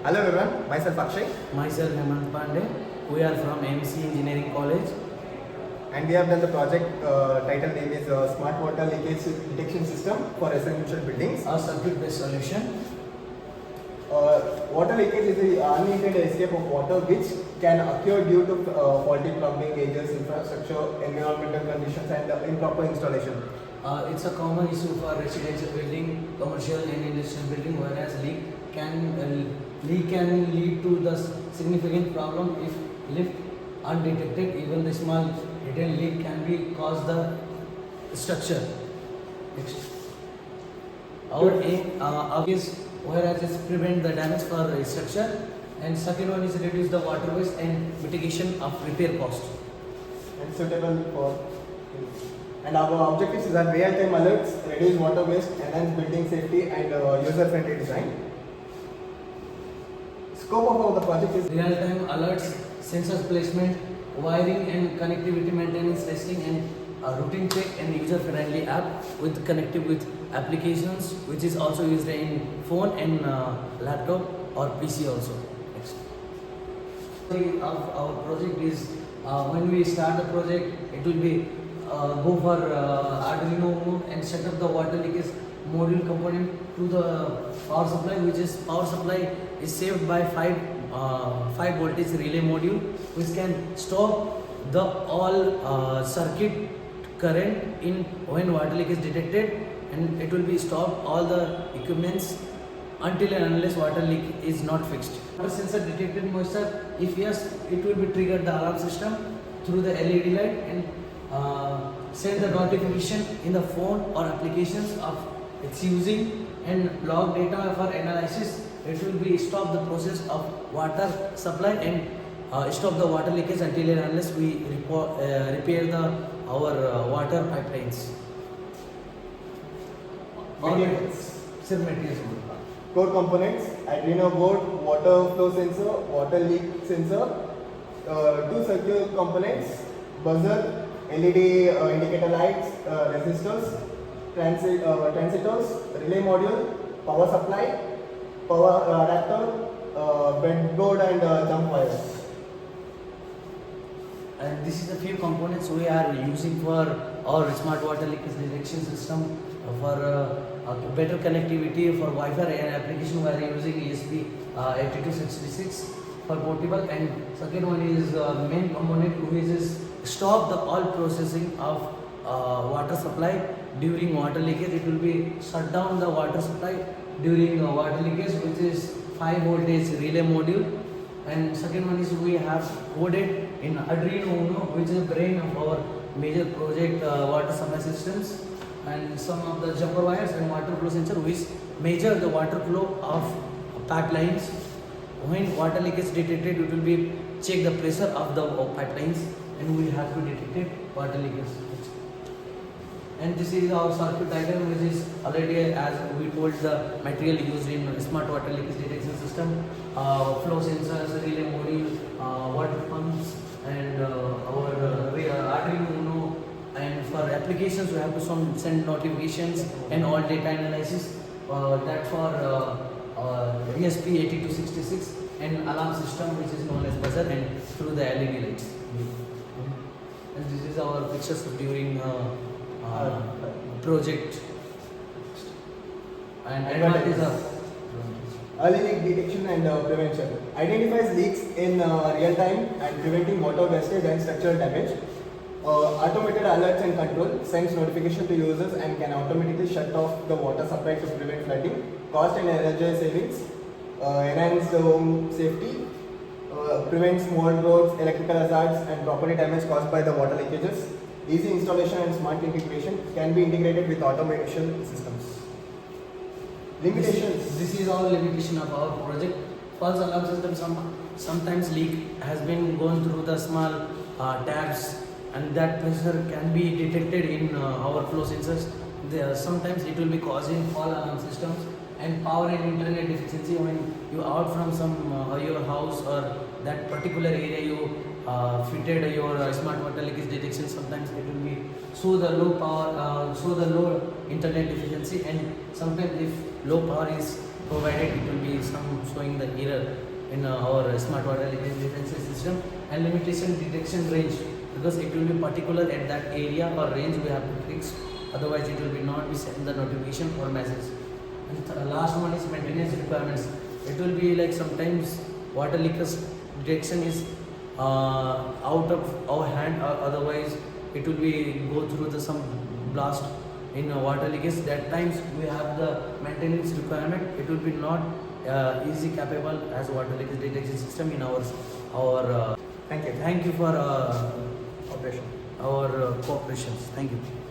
Hello everyone, myself Akshay, Myself Hemant Pandey. We are from MC Engineering College. and we have done the project title name is Smart Water Leakage Detection System for Residential Buildings. A circuit-based solution. Water leakage is the unintended escape of water which can occur due to faulty plumbing, gauges, infrastructure, environmental conditions, and improper installation. It's a common issue for residential building, commercial and industrial building, whereas leak can lead to the significant problem if left undetected. Even the small hidden leak can be cause the structure. Next. Our aim is whereas is prevent the damage for structure, and second one is reduce the water waste and mitigation of repair cost. And suitable for. And our objectives is that real-time alerts, reduce water waste, enhance building safety, and user-friendly design. Scope of the project is Real-time alerts, sensor placement, wiring and connectivity maintenance testing, and routine check and user-friendly app with connected with applications, which is also used in phone and laptop or PC also. Next. Of our project is when we start the project, it will be go for Arduino Uno and set up the water leakage module component to the power supply, which is power supply is saved by 5 voltage relay module, which can stop the all circuit current in when water leak is detected, and it will be stop all the equipments until and unless water leak is not fixed. Water sensor detected moisture. If yes, it will be triggered the alarm system through the LED light and send the notification in the phone or applications of its using and log data for analysis. It will be stop the process of water supply and stop the water leakage until and unless we repair our water pipelines. materials. Sir, materials. Core components: Arduino board, water flow sensor, water leak sensor, 2 circular components, buzzer, LED indicator lights, resistors, transistors, relay module, power supply, power adapter, breadboard, and jump wires. And this is a few components we are using for our smart water leakage detection system for better connectivity for Wi-Fi and application. We are using ESP8266 for portable, and second one is main component which is stop the all processing of water supply during water leakage. It will be shut down the water supply during water leakage, which is 5 voltage relay module. And second one is we have coded in Arduino Uno, which is the brain of our major project water supply systems, and some of the jumper wires and water flow sensor which measure the water flow of pipelines. When water leakage detected, it will be check the pressure of the pipelines, and we have to detect it water leakage. And this is our circuit diagram, which is already, as we told, the material used in smart water leakage detection system, flow sensors, relay module, water pumps, and our Arduino Uno. And for applications, we have to send notifications and all data analysis. That for ESP8266 and alarm system, which is known as buzzer, and through the LED lights. And this is our pictures during project. And advantage of Early leak detection and prevention identifies leaks in real time and preventing water wastage and structural damage. Automated alerts and control sends notification to users and can automatically shut off the water supply to prevent flooding. Cost and energy savings, enhance the home safety, prevents mold roads, electrical hazards, and property damage caused by the water leakages. Easy installation and smart integration can be integrated with automation systems. Limitations. This is all limitation of our project. False alarm system sometimes leak has been gone through the small tabs, and that pressure can be detected in our flow sensors. Sometimes it will be causing false alarm systems and power and internet deficiency when you out from some your house or that particular area you fitted your smart water leakage detection. Sometimes it will be show the low power, show the low internet deficiency, and sometimes if low power is provided it will be some showing the error in our smart water leakage detection system, and limitation detection range, because it will be particular at that area or range we have to fix, otherwise it will be not be send the notification or message. And last one is maintenance requirements. It will be like sometimes water leakage detection is out of our hand, or otherwise it will be go through the some blast in water leakage. That times we have the maintenance requirement. It will be not easy capable as water leakage detection system in our Thank you. thank you for Operation. our cooperation. Thank you.